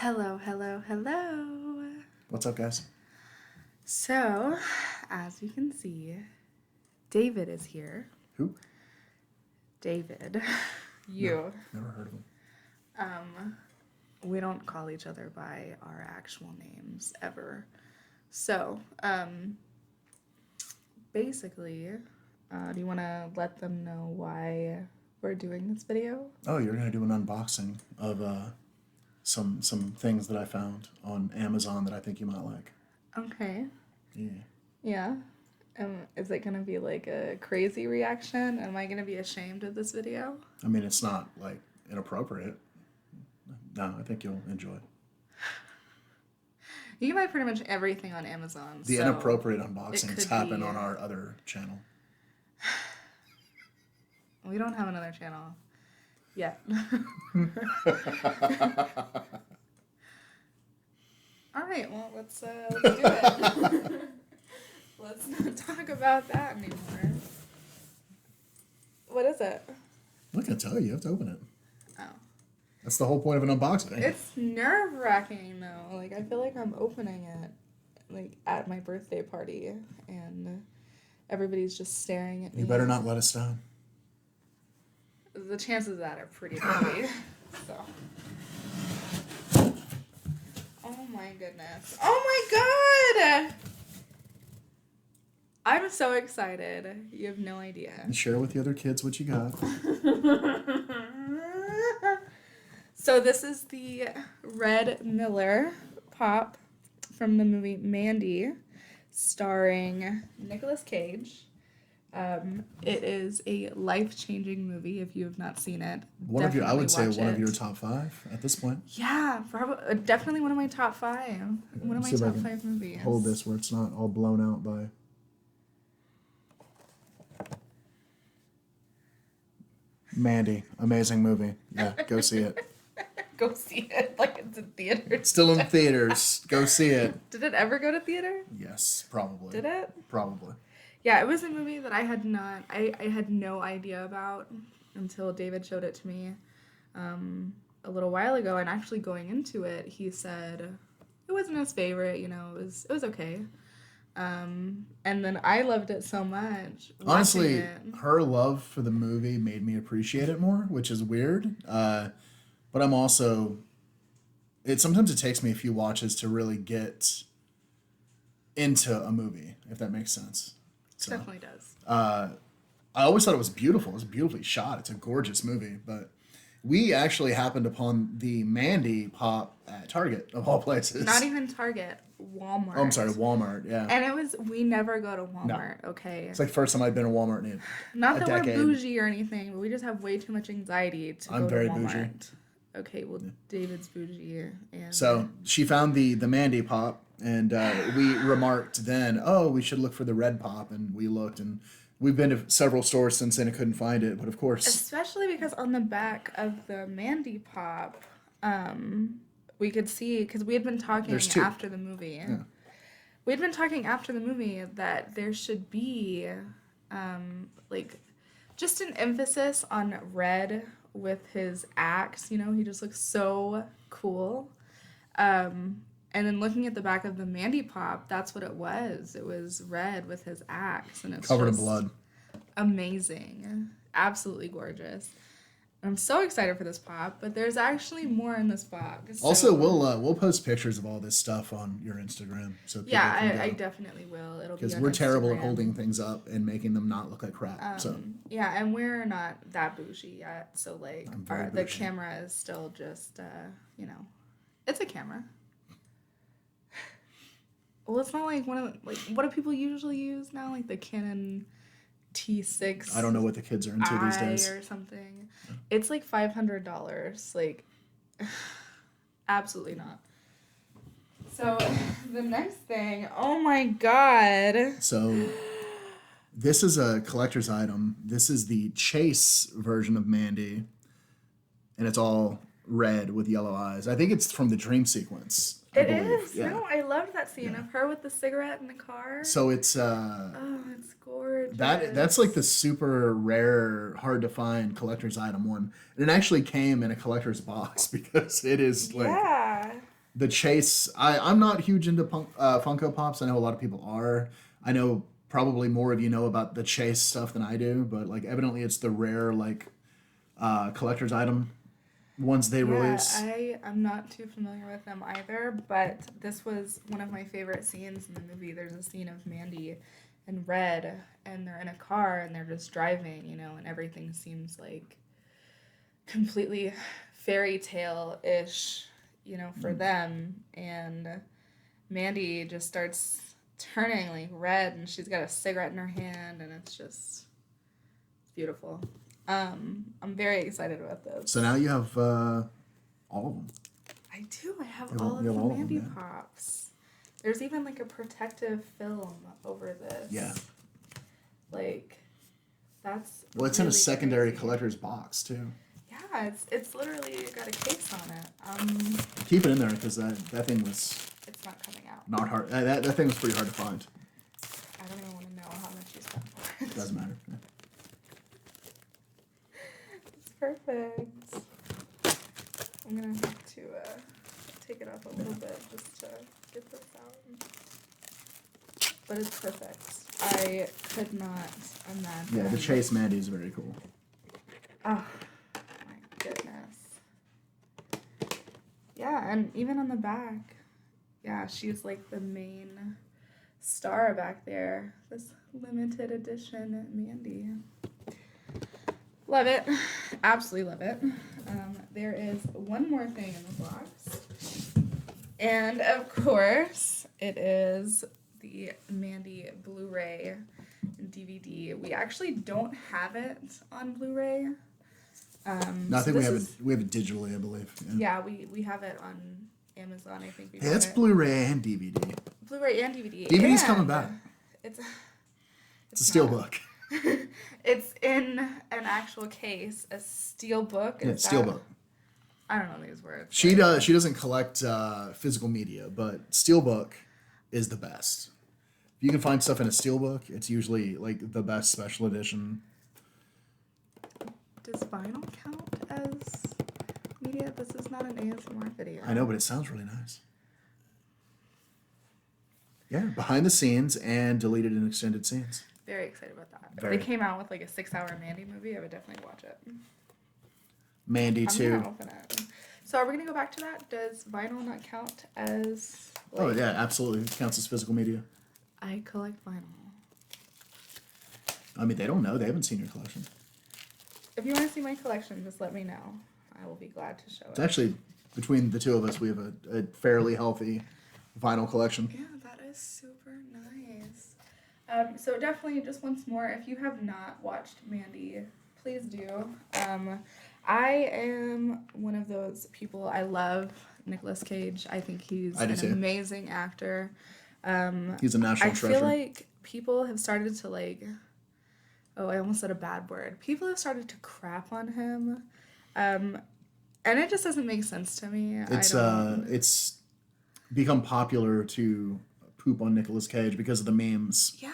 Hello, hello, hello. What's up, guys? So, as you can see, David is here. Who? David. You. No, never heard of him. We don't call each other by our actual names ever. So, basically, do you want to let them know why we're doing this video? Oh, you're gonna do an unboxing of some things that I found on Amazon that I think you might like. Okay. Yeah. Yeah. Is it gonna be like a crazy reaction? Am I gonna be ashamed of this video? I mean, it's not like inappropriate. No, I think you'll enjoy it. You can buy pretty much everything on Amazon. The so inappropriate it unboxings could happen be- on our other channel. We don't have another channel yet. All right, well, let's do it. Let's not talk about that anymore. What is it? I'm not gonna tell you. You have to open it. Oh. That's the whole point of an unboxing. It's nerve-wracking, though. Like, I feel like I'm opening it, like, at my birthday party, and everybody's just staring at me. You better not let us down. The chances of that are pretty high. So. Oh my goodness. Oh my god! I'm so excited. You have no idea. And share with the other kids what you got. So this is the Red Miller pop from the movie Mandy, starring Nicolas Cage. It is a life-changing movie. If you have not seen it, I would say watch one of it. your top 5 at this point. Yeah, probably definitely one of my top 5. One of my See if I top can 5 movies. Hold this where it's not all blown out by. Mandy, amazing movie. Yeah, go see it. Go see it like it's in theaters. Still in theaters. Go see it. Did it ever go to theater? Yes, probably. Did it? Probably. Yeah, it was a movie that I had no idea about until David showed it to me a little while ago. And actually going into it, he said it wasn't his favorite, it was okay. And then I loved it so much. Honestly, it. her love for the movie made me appreciate it more, which is weird. But I'm also... Sometimes it takes me a few watches to really get into a movie, if that makes sense. So, it definitely does. I always thought it was beautiful. It was beautifully shot. It's a gorgeous movie. But we actually happened upon the Mandy pop at Target, of all places. Not even Target, Walmart. Oh, I'm sorry, Walmart, yeah. And we never go to Walmart, okay? It's like the first time I'd been to Walmart in Not a that decade. we're bougie or anything, but we just have way too much anxiety to I'm go very to Walmart. bougie. Okay, well, David's bougie. And So she found the Mandy pop, and we remarked then, oh, we should look for the red pop, and we looked, and we've been to several stores since then and couldn't find it, but of course... Especially because on the back of the Mandy pop, we could see, because we had been talking after the movie. Yeah. We had been talking after the movie that there should be, just an emphasis on red with his axe. He just looks so cool. And then looking at the back of the Mandy pop, that's what it was. It was red with his axe, and it's covered in just blood. Amazing. Absolutely gorgeous. I'm so excited for this pop, but there's actually more in this box. So. Also, we'll post pictures of all this stuff on your Instagram, so people can I definitely will. It'll be because on we're terrible at Instagram. holding things up and making them not look like crap. Yeah, and we're not that bougie yet, so the bougie. camera is still just it's a camera. Well, it's not like what do people usually use now, like the Canon T6. I don't know what the kids are into these days. Or something. Yeah. It's like $500. Like, absolutely not. So the next thing, oh my god. So this is a collector's item. This is the Chase version of Mandy, and it's all red with yellow eyes. I think it's from the dream sequence. It is. Yeah. No, I loved that scene of her with the cigarette in the car. So it's oh, it's gorgeous. That's like the super rare, hard to find collector's item one. And it actually came in a collector's box because it is like the chase. I'm not huge into Funko Pops. I know a lot of people are. I know probably more of you know about the chase stuff than I do, but like evidently it's the rare like collector's item ones they Yeah, release. I'm not too familiar with them either, but this was one of my favorite scenes in the movie. There's a scene of Mandy and Red, and they're in a car and they're just driving, and everything seems like completely fairy tale ish, for them. And Mandy just starts turning like red, and she's got a cigarette in her hand, and it's just beautiful. I'm very excited about this. So now you have all of them. I do. I have You have- all of you the have all of them, Mandy yeah. Pops. There's even like a protective film over this. Yeah. Like, that's. Well, it's in a really secondary crazy. collector's box too. Yeah, it's literally got a case on it. Keep it in there because that thing was It's not coming out. not hard. That thing was pretty hard to find. I don't even want to know how much you spent for it. Doesn't matter. It's perfect. I'm gonna have to take it off a little bit just to get this out. But it's perfect. I could not imagine. Yeah, the Chase Mandy is very cool. Oh, my goodness. Yeah, and even on the back, yeah, she's like the main star back there. This limited edition Mandy. Love it. Absolutely love it. There is one more thing in the box. And of course, it is the Mandy Blu-ray and DVD. We actually don't have it on Blu-ray. No, I think we have it digitally, I believe. Yeah, we have it on Amazon, I think. Hey, that's Blu-ray and DVD. Blu-ray and DVD. DVD's and coming back. It's It's a steelbook. It's in an actual case, a steel book. Yeah, steelbook. I don't know these words. She doesn't collect physical media, but steelbook is the best. If you can find stuff in a steelbook, it's usually like the best special edition. Does vinyl count as media? This is not an ASMR video. I know, but it sounds really nice. Yeah, behind the scenes and deleted and extended scenes. Very excited about that. Very. If they came out with like a 6-hour Mandy movie, I would definitely watch it. Mandy I'm too. gonna open it. So are we gonna go back to that? Does vinyl not count as? Like, Oh yeah, absolutely. It counts as physical media. I collect vinyl. I mean, they don't know. They haven't seen your collection. If you want to see my collection, just let me know. I will be glad to show It's it. actually, between the two of us, we have a fairly healthy vinyl collection. Yeah, that is super nice. So definitely, just once more, if you have not watched Mandy, please do. I am one of those people. I love Nicolas Cage. I think he's I do an too. amazing actor. He's a national I treasure. feel like people have started to like. Oh, I almost said a bad word. People have started to crap on him, and it just doesn't make sense to me. It's become popular to poop on Nicolas Cage because of the memes. Yeah.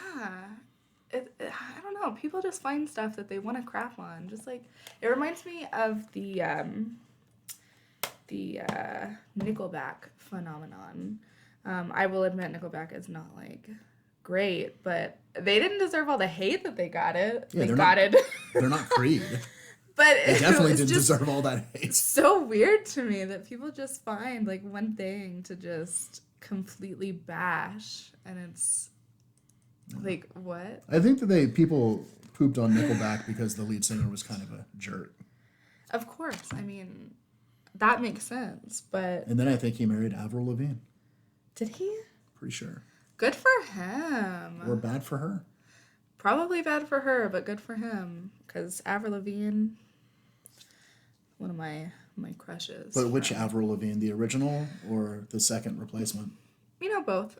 I don't know. People just find stuff that they want to crap on. Just like it reminds me of the Nickelback phenomenon. I will admit Nickelback is not like great, but they didn't deserve all the hate that they got it. Yeah, they're not Creed. But They definitely was didn't just deserve all that hate. so weird to me that people just find like one thing to just completely bash, and it's like, what? I think that people pooped on Nickelback because the lead singer was kind of a jerk. Of course, I mean, that makes sense, but And then I think he married Avril Lavigne. did he? Pretty sure. Good for him. Or bad for her. Probably bad for her, but good for him, because Avril Lavigne, one of my crushes. But which Avril Lavigne? The original or the second replacement? Both.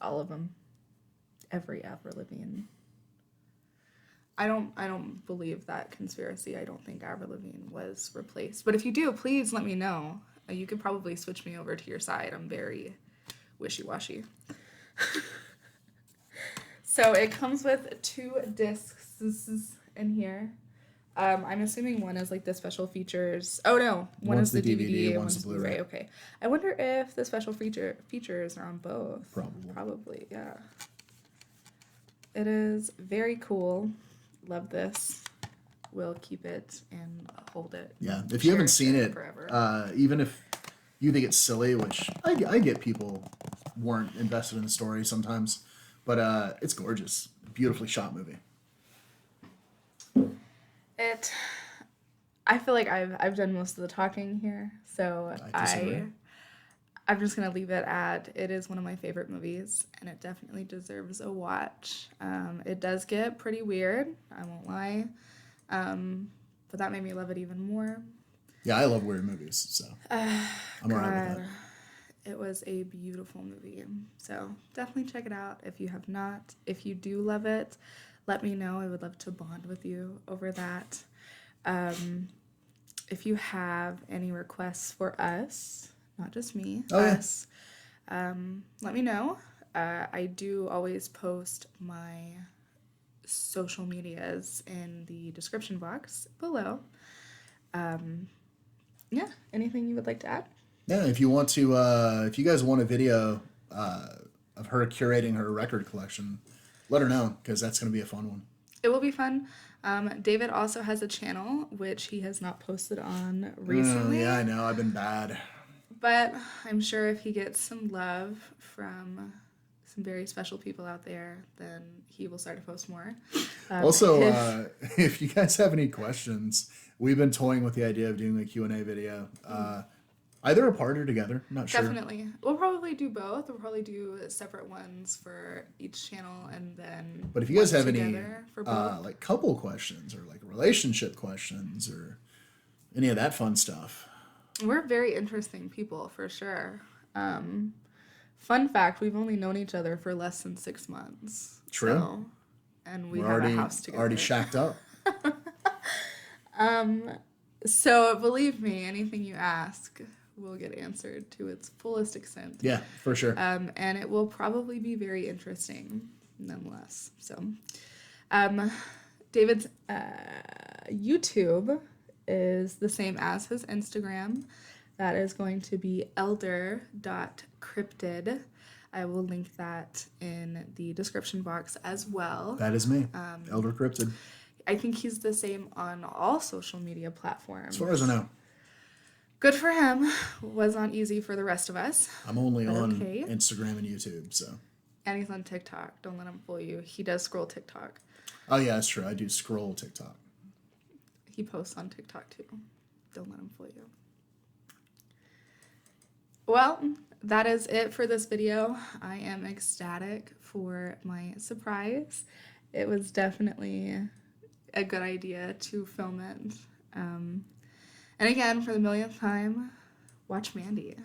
All of them. Every Avril Lavigne. I don't believe that conspiracy. I don't think Avril Lavigne was replaced. But if you do, please let me know. You could probably switch me over to your side. I'm very wishy-washy. So it comes with 2 discs in here. I'm assuming one is like the special features. Oh no, one One's is the the DVD, DVD, and one's one's the Blu-ray. Blu-ray. Okay. I wonder if the special features are on both. Probably. Probably, yeah. It is very cool. Love this. We'll keep it and hold it. Yeah, if you haven't Cherish seen it, forever. even if you think it's silly, which I get people weren't invested in the story sometimes, but it's gorgeous. Beautifully shot movie. I feel like I've done most of the talking here, so I disagree. I'm just gonna leave it at it is one of my favorite movies, and it definitely deserves a watch. It does get pretty weird, I won't lie, but that made me love it even more. Yeah, I love weird movies, so I'm alright with God, that. it was a beautiful movie, so definitely check it out if you have not. If you do love it, let me know. I would love to bond with you over that. If you have any requests for us, not just me, Oh, yeah. us, let me know. I do always post my social medias in the description box below. Yeah, anything you would like to add? Yeah, if you want to, if you guys want a video of her curating her record collection, let her know because that's going to be a fun one. It will be fun. David also has a channel which he has not posted on recently. Yeah, I know. I've been bad. But I'm sure if he gets some love from some very special people out there, then he will start to post more. Also, if you guys have any questions, we've been toying with the idea of doing a Q&A video. Either apart or together. I'm not sure. Definitely. We'll probably do both. We'll probably do separate ones for each channel and then But if you guys one have any together for both. like couple questions or like relationship questions or any of that fun stuff, We're very interesting people for sure. Fun fact, we've only known each other for less than 6 months. True. So, and we we're have already a house together. already shacked up. So believe me, anything you ask will get answered to its fullest extent. Yeah, for sure. And it will probably be very interesting nonetheless. So, David's YouTube is the same as his Instagram. That is going to be elder.cryptid. I will link that in the description box as well. That is me, Elder Cryptid. I think he's the same on all social media platforms. As far as I know. Good for him. Was not easy for the rest of us. I'm only on Okay. Instagram and YouTube, so. And he's on TikTok. Don't let him fool you. He does scroll TikTok. Oh yeah, that's true. I do scroll TikTok. He posts on TikTok too. Don't let him fool you. Well, that is it for this video. I am ecstatic for my surprise. It was definitely a good idea to film it. And again, for the millionth time, watch Mandy.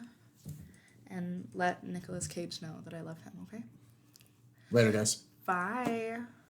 And let Nicolas Cage know that I love him, okay? Later, guys. Bye.